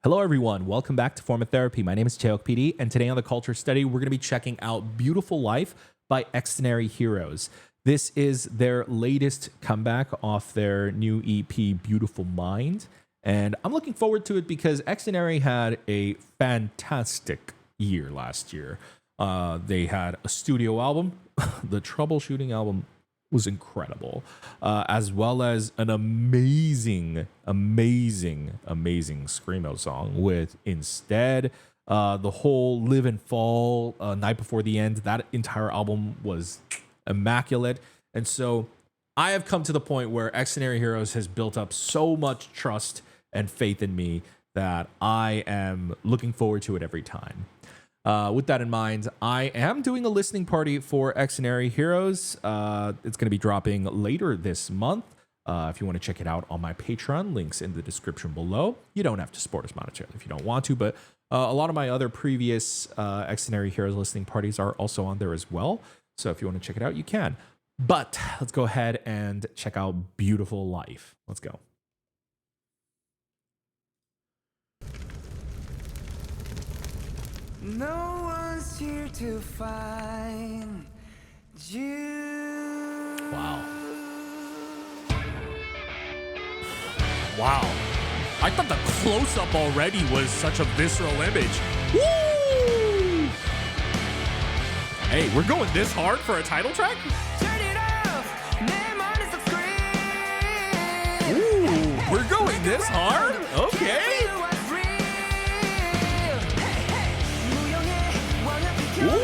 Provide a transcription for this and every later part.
Hello, everyone. Welcome back to Form of Therapy. My name is Cheok PD, and today on the Culture Study, we're going to be checking out Beautiful Life by Xdinary Heroes. This is their latest comeback off their new EP, Beautiful Mind, and I'm looking forward to it because Xdinary had a fantastic year last year. They had a studio album, the Troubleshooting album was incredible, as well as an amazing screamo song with Instead. The whole Live and Fall, Night Before the End, that entire album was immaculate. And so I have come to the point where Xdinary Heroes has built up so much trust and faith in me that I am looking forward to it every time. With that in mind, I am doing a listening party for Xdinary Heroes. It's going to be dropping later this month. If you want to check it out on my Patreon, links in the description below. You don't have to support us monetarily if you don't want to, but a lot of my other previous Xdinary Heroes listening parties are also on there as well. So if you want to check it out, you can. But let's go ahead and check out Beautiful Life. Let's go. No one's here to find you. Wow. Wow. I thought the close-up already was such a visceral image. Woo! Hey, we're going this hard for a title track? Turn it off. Name on the screen. Ooh, we're going this hard? Okay. Ooh.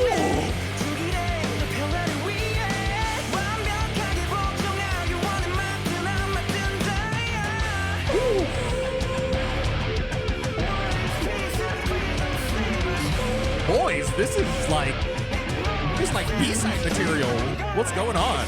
Boys, this is like B-side material. What's going on?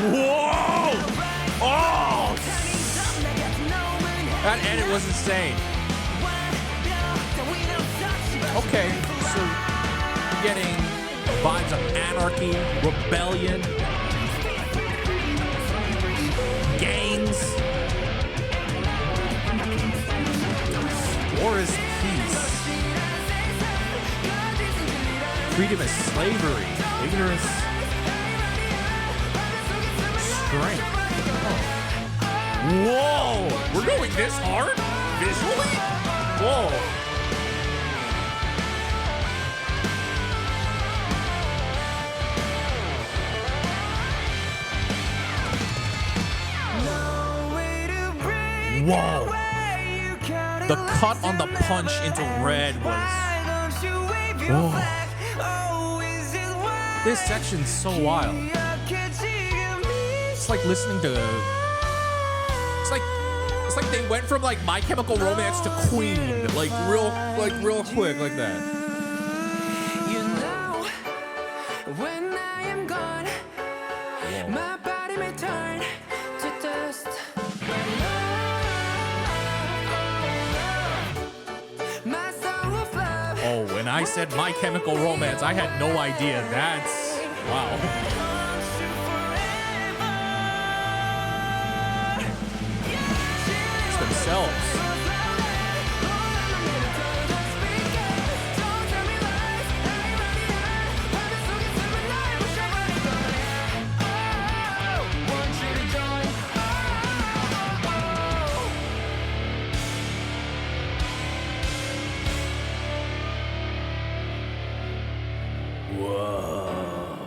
Whoa! Oh! That edit was insane. Okay, so you're getting vibes of anarchy, rebellion, gangs. War is peace. Freedom is slavery. Ignorance. Strength. Oh. Whoa! We're going this hard? Visually? Whoa. Whoa. The cut on the punch into red was... Whoa. This section's so wild. It's like listening to... It's like they went from like My Chemical Romance to Queen, like real quick like that. You know, when I am gone, my body may turn to dust. My soul will flow. Oh, when I said My Chemical Romance, I had no idea. That's... wow. Themselves. Whoa.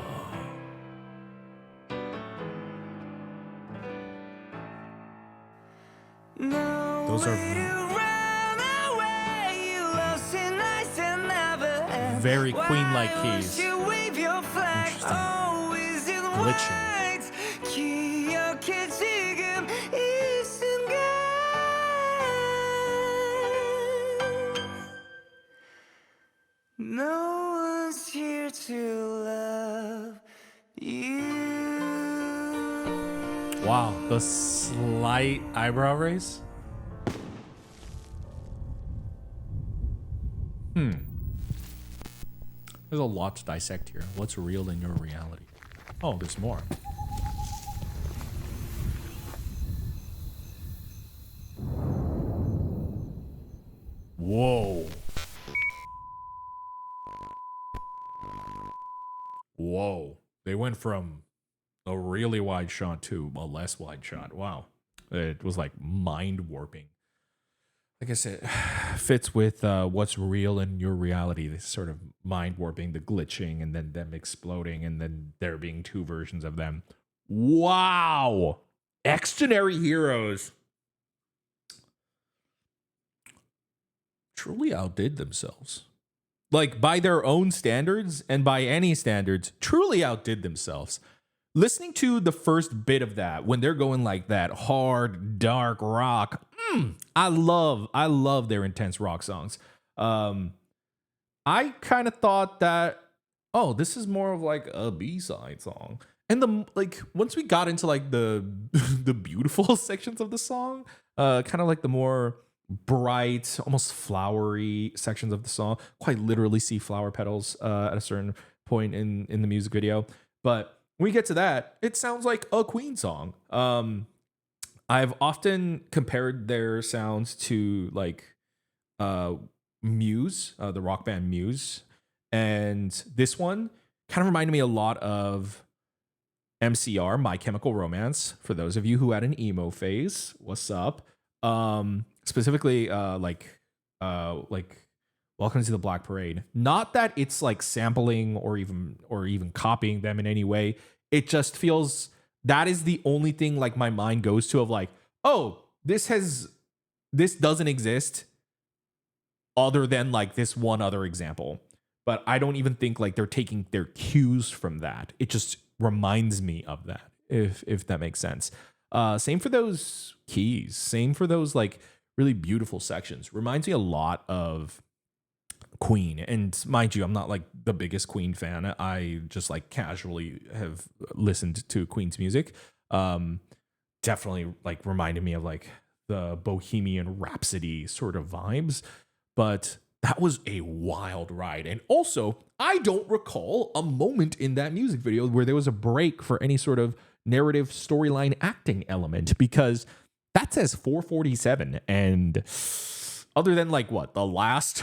those are very Queen-like keys. Interesting. Glitching. No one's here to love you. Wow, the slight eyebrow raise. There's a lot to dissect here. What's real in your reality? Oh, there's more. Whoa. Whoa. They went from a really wide shot to a less wide shot. Wow. It was like mind warping. Like I said, fits with what's real in your reality. This sort of mind warping, the glitching, and then them exploding, and then there being two versions of them. Wow. Xdinary heroes truly outdid themselves. Like, by their own standards and by any standards, truly outdid themselves. Listening to the first bit of that, when they're going like that hard, dark rock, I love their intense rock songs. I kind of thought that, oh, this is more of like a B-side song. And once we got into like the the beautiful sections of the song, kind of like the more bright, almost flowery sections of the song, quite literally see flower petals at a certain point in the music video. But when we get to that, it sounds like a Queen song. I've often compared their sounds to like Muse, the rock band Muse. And this one kind of reminded me a lot of MCR, My Chemical Romance. For those of you who had an emo phase, what's up? Specifically, like Welcome to the Black Parade. Not that it's like sampling or even copying them in any way. It just feels that is the only thing like my mind goes to of like, oh, this doesn't exist other than like this one other example. But I don't even think like they're taking their cues from that. It just reminds me of that, if that makes sense. Same for those keys. Same for those like really beautiful sections. Reminds me a lot of Queen. And mind you, I'm not like the biggest Queen fan. I just like casually have listened to Queen's music. Definitely like reminded me of like the Bohemian Rhapsody sort of vibes. But that was a wild ride. And also, I don't recall a moment in that music video where there was a break for any sort of narrative storyline acting element, because that says 4:47, and other than like what the last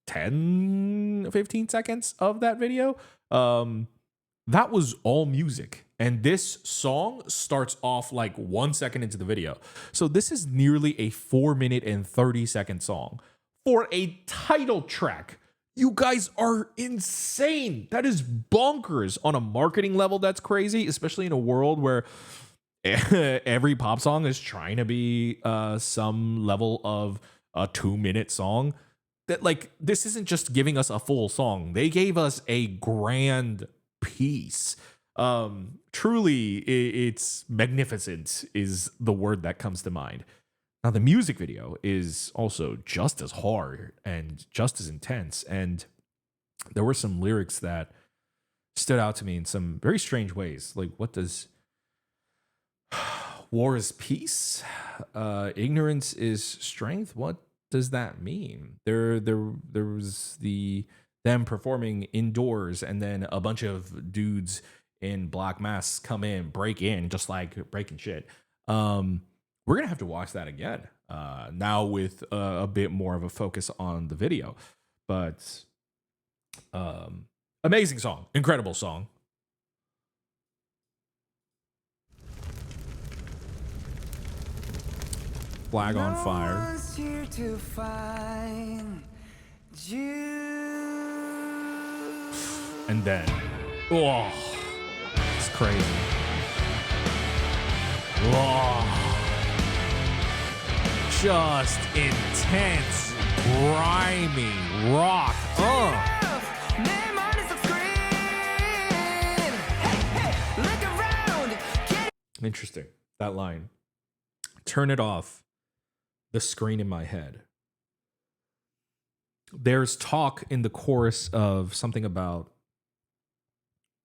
10-15 seconds of that video, that was all music. And this song starts off like 1 second into the video. So this is nearly a 4-minute and 30-second song for a title track. You guys are insane. That is bonkers on a marketing level. That's crazy, especially in a world where every pop song is trying to be some level of a 2-minute song. That like, this isn't just giving us a full song. They gave us a grand piece. Truly, it's magnificent is the word that comes to mind. Now, the music video is also just as hard and just as intense. And there were some lyrics that stood out to me in some very strange ways. Like, what does war is peace? Ignorance is strength? What does that mean? There was them performing indoors, and then a bunch of dudes in black masks come in, break in, just like breaking shit. We're gonna have to watch that again now with a bit more of a focus on the video. But amazing song, incredible song. Flag on fire. No one's here to find you. And then, oh, it's crazy. Oh. just intense, grimy rock. 내 머릿속 screen. Hey, look around. Interesting. That line. Turn it off. The screen in my head. There's talk in the chorus of something about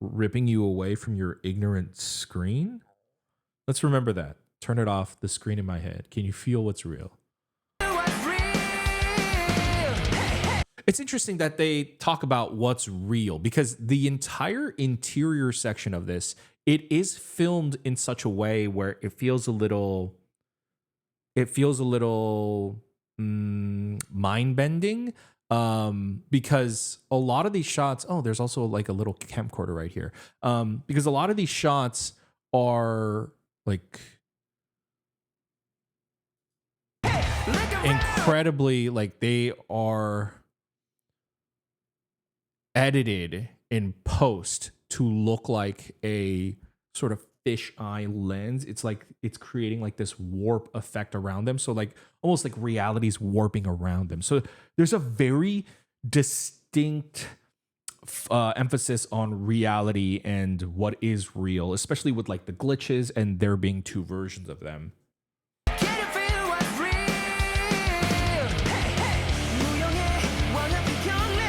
ripping you away from your ignorant screen. Let's remember that. Turn it off. The screen in my head. Can you feel what's real? It's interesting that they talk about what's real because the entire interior section of this, it is filmed in such a way where it feels a little mind bending, because a lot of these shots, there's also like a little camcorder right here, because a lot of these shots are like incredibly, like they are edited in post to look like a sort of fisheye lens. It's like it's creating like this warp effect around them. So like almost like reality's warping around them. So there's a very distinct emphasis on reality and what is real, especially with like the glitches and there being two versions of them. Can you feel what's real? 무용해 완벽히 경례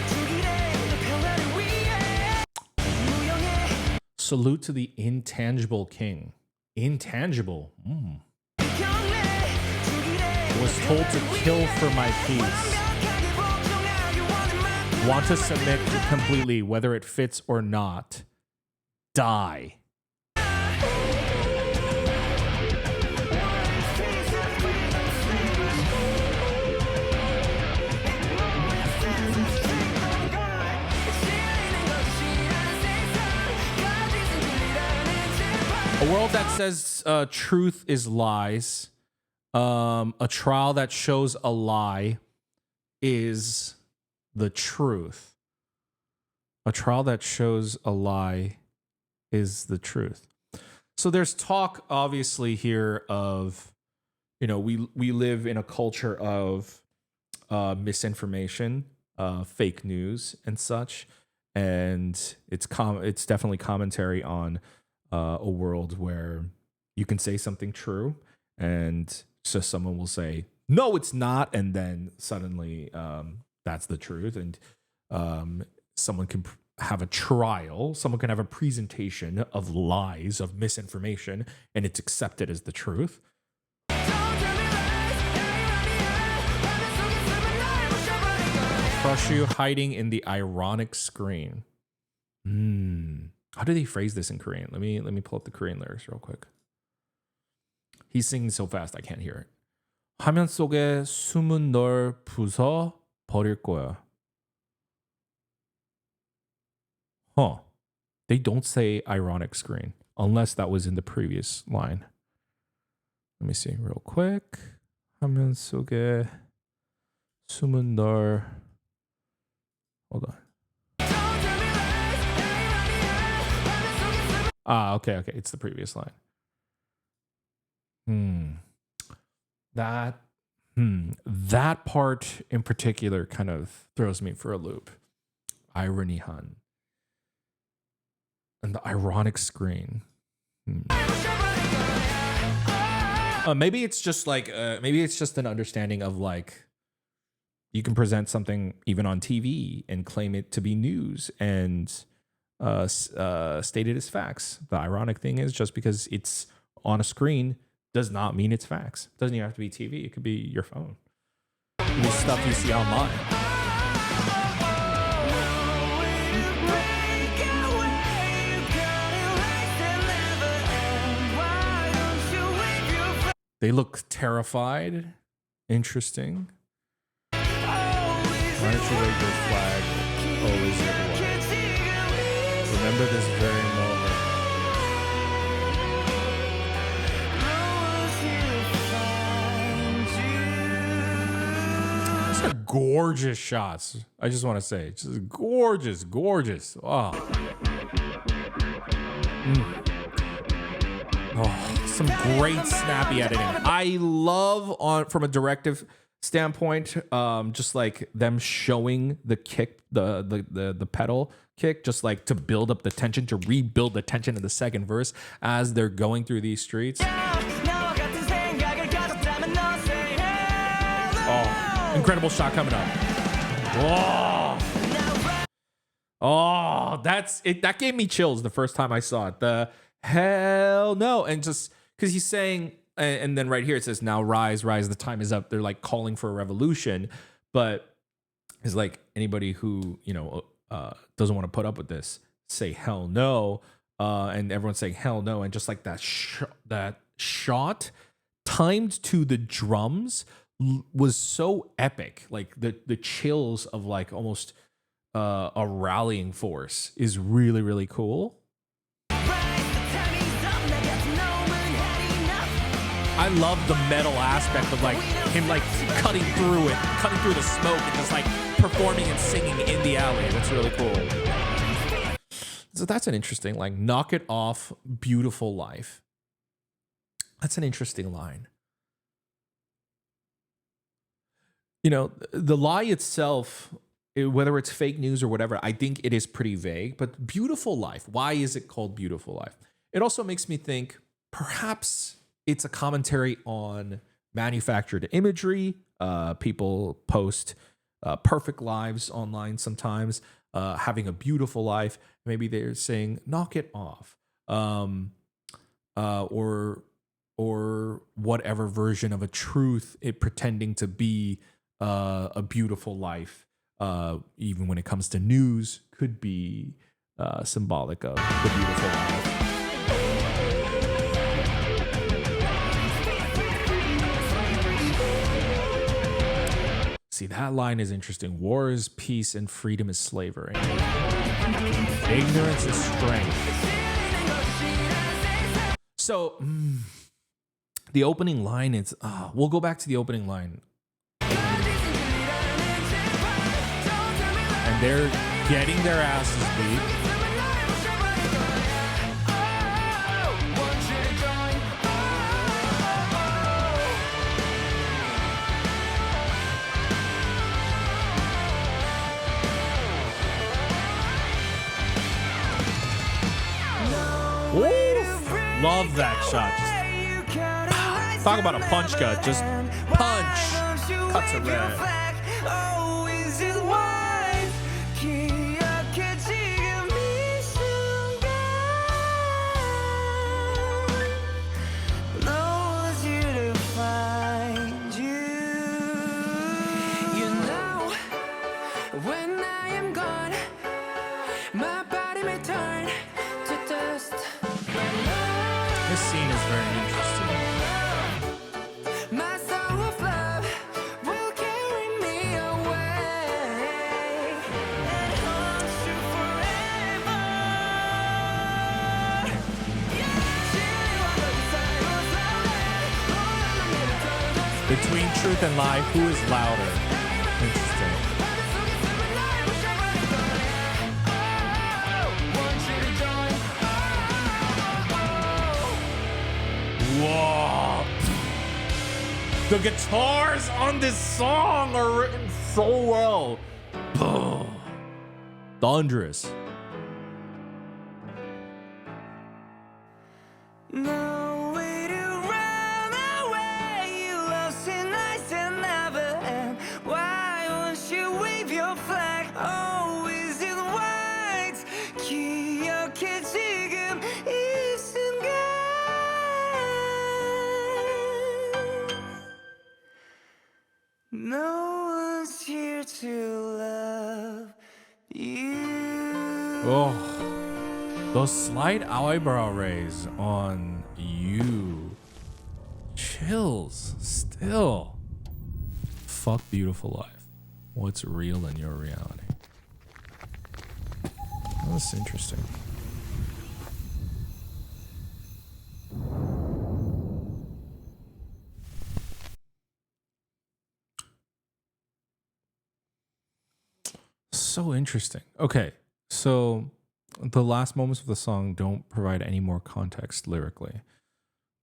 주기래 평화를 위해. 무용해 Salute to the intangible king. Intangible. 경례 주기래. Was told to kill for my peace. 완벽하게 복종하기 원한 만큼. Want to submit completely, whether it fits or not. Die. A world that says truth is lies. A trial that shows a lie is the truth. A trial that shows a lie is the truth. So there's talk, obviously, here of, we live in a culture of misinformation, fake news, and such, and it's definitely commentary on a world where you can say something true, and so someone will say, "No, it's not," and then suddenly that's the truth, and someone can have a trial, someone can have a presentation of lies, of misinformation, and it's accepted as the truth. Crush you hiding in the ironic screen. How do they phrase this in Korean? Let me pull up the Korean lyrics real quick. He's singing so fast I can't hear it. 화면 속에 숨은 널 부숴 버릴 거야. Huh. They don't say ironic screen unless that was in the previous line. Let me see real quick. 화면 속에 숨은 널. Hold on. Okay. It's the previous line. That part in particular kind of throws me for a loop. Irony hun. And the ironic screen. Maybe it's just like maybe it's just an understanding of like you can present something even on TV and claim it to be news and state it as facts. The ironic thing is just because it's on a screen does not mean it's facts. It doesn't even have to be TV. It could be your phone. It could be stuff you see online. They look terrified. Interesting. Why don't you wave your flag always your way? Remember this very moment. These are gorgeous shots. I just want to say, just gorgeous. Oh. Oh, some great snappy editing. I love from a directive standpoint, just like them showing the kick, the pedal kick, just like to build up the tension, to rebuild the tension in the second verse as they're going through these streets. Oh, incredible shot coming up. Whoa. Oh, that's it. That gave me chills the first time I saw it. The hell no. And just because he's saying, and then right here it says, now rise, rise, the time is up. They're like calling for a revolution. But it's like anybody who, doesn't want to put up with this, say hell no. And everyone's saying hell no. And just like that shot timed to the drums was so epic. Like the chills of like almost a rallying force is really, really cool. I love the metal aspect of like him like cutting through the smoke and just like performing and singing in the alley. That's really cool. So that's an interesting, like, knock it off, beautiful life. That's an interesting line. The lie itself, whether it's fake news or whatever, I think it is pretty vague, but beautiful life. Why is it called beautiful life? It also makes me think perhaps it's a commentary on manufactured imagery. People post perfect lives online sometimes, having a beautiful life. Maybe they're saying, knock it off. Or whatever version of a truth it pretending to be a beautiful life. Even when it comes to news, could be symbolic of the beautiful life. See, that line is interesting. War is peace and freedom is slavery. Ignorance is strength. So, the opening line is, we'll go back to the opening line. And they're getting their asses beat. Love that shot. Just, talk about a punch cut. Just punch. Cuts it red. This scene is very interesting. My soul of love will carry me away and haunt you forever. Between truth and lie, who is louder? Interesting. Whoa. The guitars on this song are written so well. Thunderous. No way to run away. You lost in nights and never end. Why won't you wave your flag? Always in white. 기억해 지금 이 순간. No one's here to love you. Oh, those slight eyebrow raise on you. Chills still. Fuck beautiful life. What's real in your reality? That's interesting. So interesting. Okay, so the last moments of the song don't provide any more context lyrically,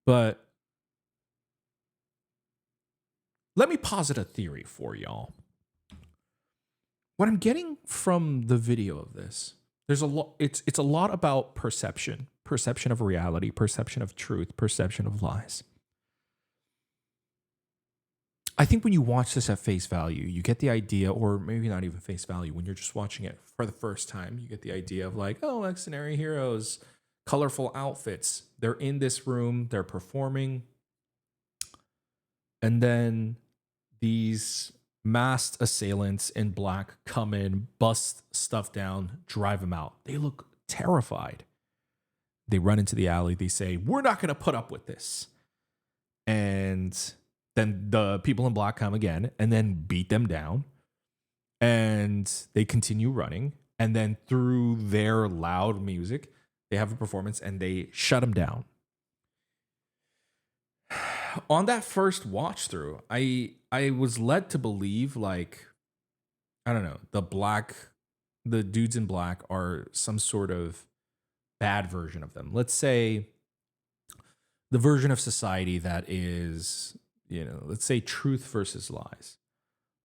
But let me posit a theory for y'all. What I'm getting from the video of this, there's a lot. It's a lot about perception of reality, perception of truth, perception of lies. I think when you watch this at face value, you get the idea, or maybe not even face value, when you're just watching it for the first time, you get the idea of like, oh, Xdinary heroes, colorful outfits. They're in this room, they're performing. And then these masked assailants in black come in, bust stuff down, drive them out. They look terrified. They run into the alley. They say, we're not going to put up with this. And then the people in black come again and then beat them down. And they continue running. And then through their loud music, they have a performance and they shut them down. On that first watch through, I was led to believe, like, I don't know, the dudes in black are some sort of bad version of them. Let's say the version of society that is, let's say truth versus lies.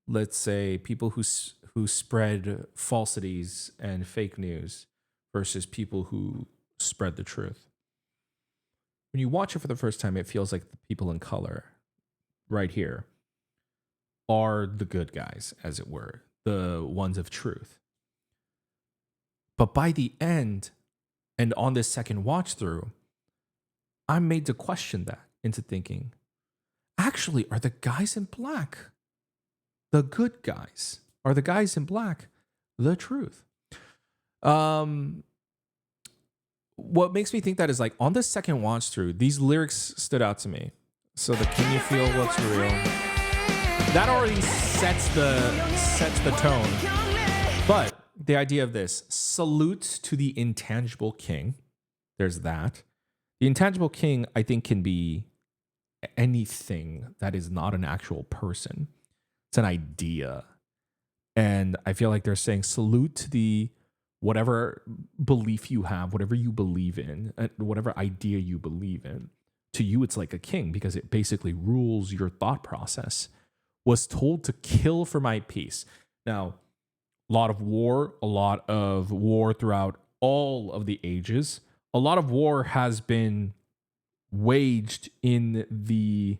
Let's say people who spread falsities and fake news versus people who spread the truth. When you watch it for the first time, it feels like the people in color right here are the good guys, as it were, the ones of truth. But by the end, and on this second watch through, I'm made to question that into thinking, actually, are the guys in black the good guys? Are the guys in black the truth? What makes me think that is, like, on the second watch through, these lyrics stood out to me. So the "Can you feel what's real?" That already sets the tone. But the idea of this, salute to the intangible king. There's that. The intangible king, I think, can be anything that is not an actual person. It's an idea. And I feel like they're saying salute to the whatever belief you have, whatever you believe in, whatever idea you believe in. To you, it's like a king because it basically rules your thought process. Was told to kill for my peace. Now, a lot of war throughout all of the ages. A lot of war has been waged in the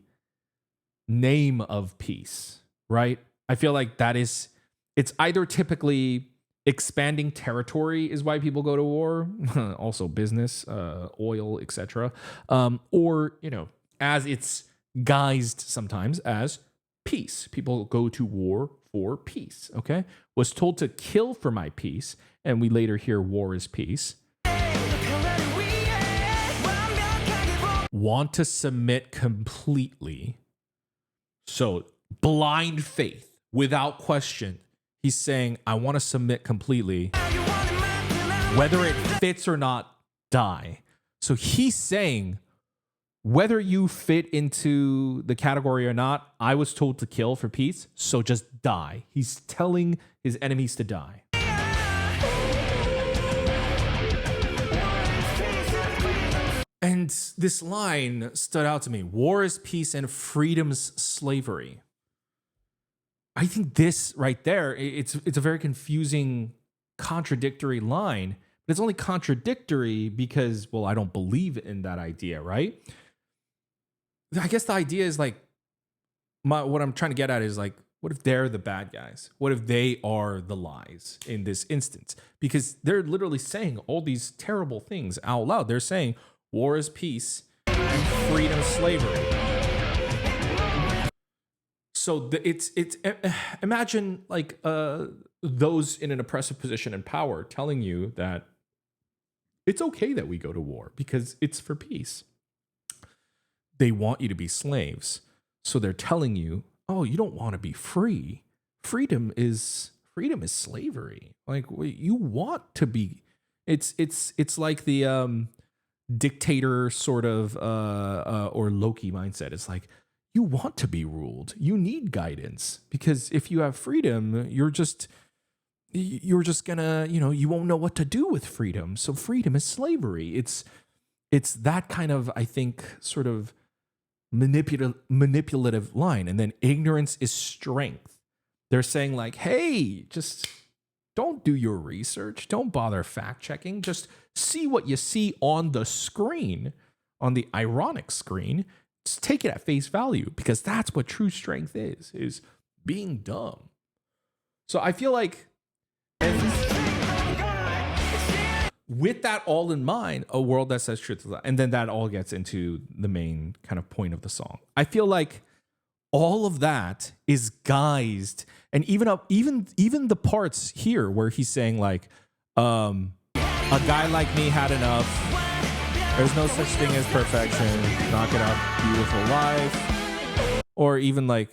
name of peace, right? I feel like it's either typically expanding territory is why people go to war, also business, oil, etc. Or, as it's guised sometimes as peace. People go to war for peace, okay? Was told to kill for my peace, and we later hear war is peace. Want to submit completely. So, blind faith, without question. He's saying, I want to submit completely. Whether it fits or not, die. So he's saying, whether you fit into the category or not, I was told to kill for peace, so just die. He's telling his enemies to die. And this line stood out to me. War is peace and freedom's slavery. I think this right there, it's a very confusing, contradictory line. But it's only contradictory because, well, I don't believe in that idea, right? I guess the idea is like, what I'm trying to get at is like, what if they're the bad guys? What if they are the lies in this instance? Because they're literally saying all these terrible things out loud. They're saying war is peace and freedom is slavery. So it's imagine like those in an oppressive position in power telling you that it's okay that we go to war because it's for peace. They want you to be slaves. So they're telling you, oh, you don't want to be free. Freedom is slavery. Like you want to be. It's like the dictator sort of or Loki mindset. It's like, you want to be ruled. You need guidance because if you have freedom, you're just gonna, you won't know what to do with freedom. So freedom is slavery. it's that kind of, I think, sort of manipulative line. And then ignorance is strength. They're saying like, hey, just don't do your research. Don't bother fact checking. Just see what you see on the screen, on the ironic screen. Just take it at face value, because that's what true strength is being dumb. So I feel like, and with that all in mind, a world that says truth, and then that all gets into the main kind of point of the song. I feel like all of that is guised, and even the parts here where he's saying like, a guy like me had enough. There's no such thing as perfection. Knock it up, beautiful life. Or even like,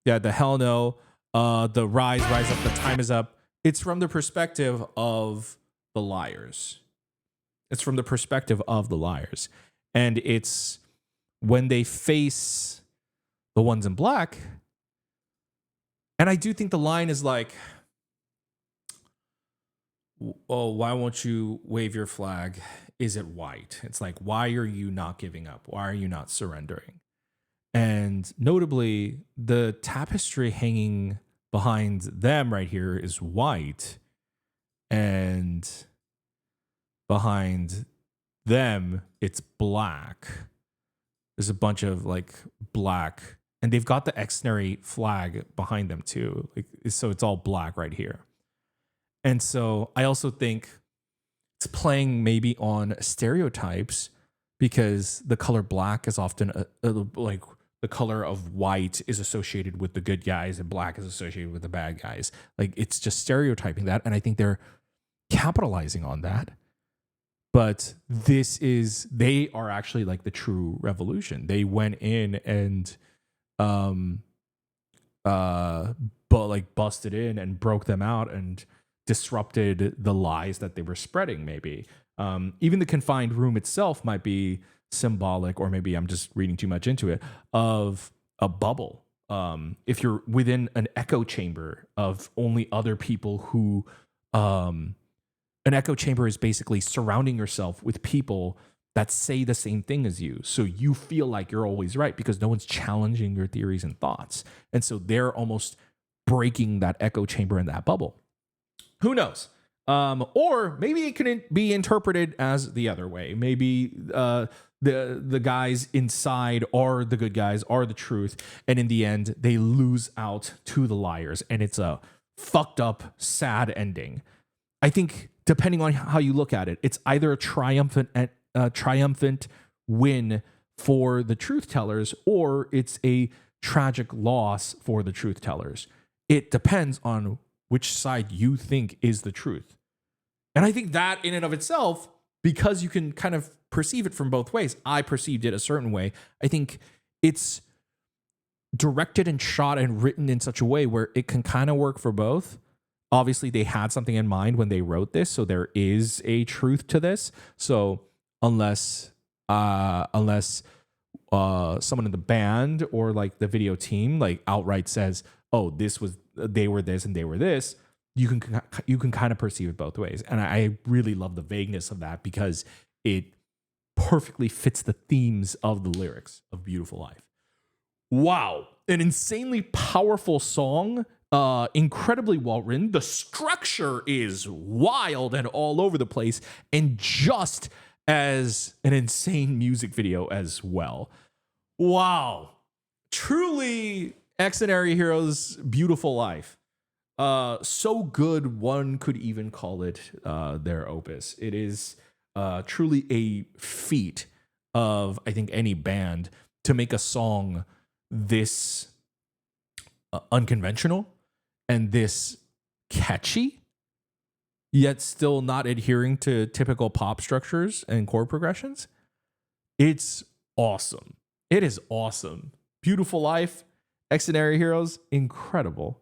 yeah, the hell no. The rise up. The time is up. It's from the perspective of the liars. It's from the perspective of the liars, and it's when they face the ones in black. And I do think the line is like, oh, why won't you wave your flag? Is it white? It's like, why are you not giving up? Why are you not surrendering? And notably, the tapestry hanging behind them right here is white. And behind them, it's black. There's a bunch of like black. And they've got the Xdinary flag behind them too. Like, so it's all black right here. And so I also think it's playing maybe on stereotypes, because the color black is often like the color of white is associated with the good guys and black is associated with the bad guys. Like, it's just stereotyping that. And I think they're capitalizing on that. But they are actually like the true revolution. They went in and busted in and broke them out and disrupted the lies that they were spreading. Maybe even the confined room itself might be symbolic, or maybe I'm just reading too much into it, of a bubble. If you're within an echo chamber of only other people who, an echo chamber is basically surrounding yourself with people that say the same thing as you. So you feel like you're always right because no one's challenging your theories and thoughts. And so they're almost breaking that echo chamber in that bubble. Who knows? Or maybe it can be interpreted as the other way. Maybe the guys inside are the good guys, are the truth, and in the end they lose out to the liars, and it's a fucked up, sad ending. I think depending on how you look at it, it's either a triumphant win for the truth tellers, or it's a tragic loss for the truth tellers. It depends on which side you think is the truth. And I think that in and of itself, because you can kind of perceive it from both ways, I perceived it a certain way. I think it's directed and shot and written in such a way where it can kind of work for both. Obviously, they had something in mind when they wrote this, so there is a truth to this. So unless someone in the band or like the video team like outright says, "Oh, they were this and they were this," you can kind of perceive it both ways. And I really love the vagueness of that because it perfectly fits the themes of the lyrics of Beautiful Life. Wow, an insanely powerful song. Incredibly well written. The structure is wild and all over the place, and just as an insane music video as well. Wow, truly Xdinary Heroes' Beautiful Life. So good, one could even call it their opus. It is truly a feat of, I think, any band to make a song this unconventional and this catchy, yet still not adhering to typical pop structures and chord progressions. It's awesome. It is awesome. Beautiful Life, Xdinary Heroes, incredible.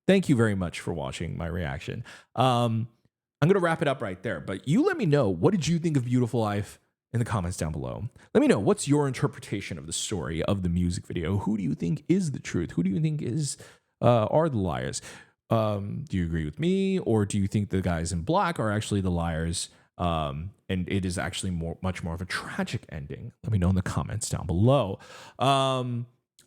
Thank you very much for watching my reaction. I'm going to wrap it up right there, but you let me know, what did you think of Beautiful Life in the comments down below? Let me know, what's your interpretation of the story of the music video? Who do you think is the truth? Who do you think are the liars? Do you agree with me, or do you think the guys in black are actually the liars? And it is actually much more of a tragic ending. Let me know in the comments down below.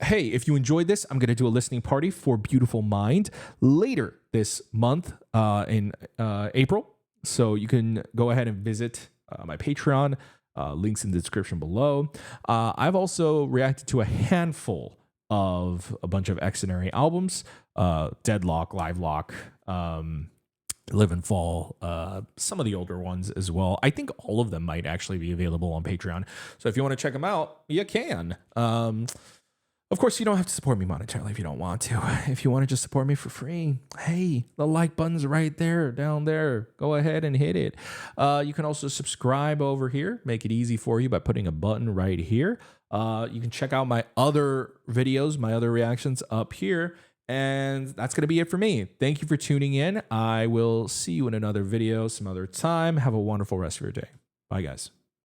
Hey, if you enjoyed this, I'm going to do a listening party for Beautiful Mind later this month in April. So you can go ahead and visit my Patreon. Links in the description below. I've also reacted to a handful of a bunch of Xdinary albums, Deadlock, Livelock, Live and Fall, some of the older ones as well. I think all of them might actually be available on Patreon. So if you want to check them out, you can. Of course, you don't have to support me monetarily if you don't want to. If you want to just support me for free, hey, the like button's right there, down there. Go ahead and hit it. You can also subscribe over here. Make it easy for you by putting a button right here. You can check out my other videos, my other reactions up here. And that's going to be it for me. Thank you for tuning in. I will see you in another video some other time. Have a wonderful rest of your day. Bye, guys.